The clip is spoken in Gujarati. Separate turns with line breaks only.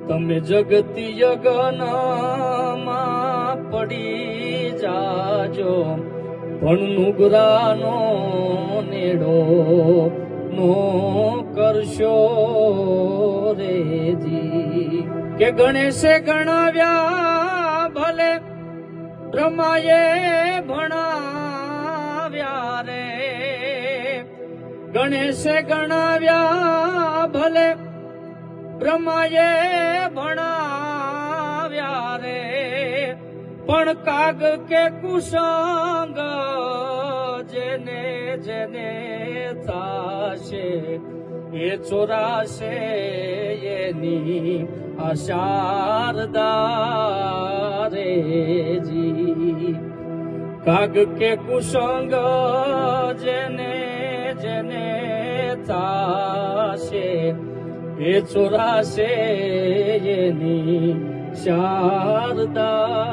તમે જગતીય ગનમાં પડી જાજો, પણ નુગરાનો નેડો નો કરશો રેજી. કે ગણેશે ગણાવ્યા ભલે બ્રહ્માએ ભણાવ્યા રે, ગણેશે ગણાવ્યા ભલે બ્રહ્માએ ભણાવ્યા રે, પણ કાગ કે કુસંગ જેને જેને થાશે એ ચોરાશે એની આ શારદા રેજી. કાગ કે કુસંગ જેને જેને થાશે એ ચોરાશે એની શારદા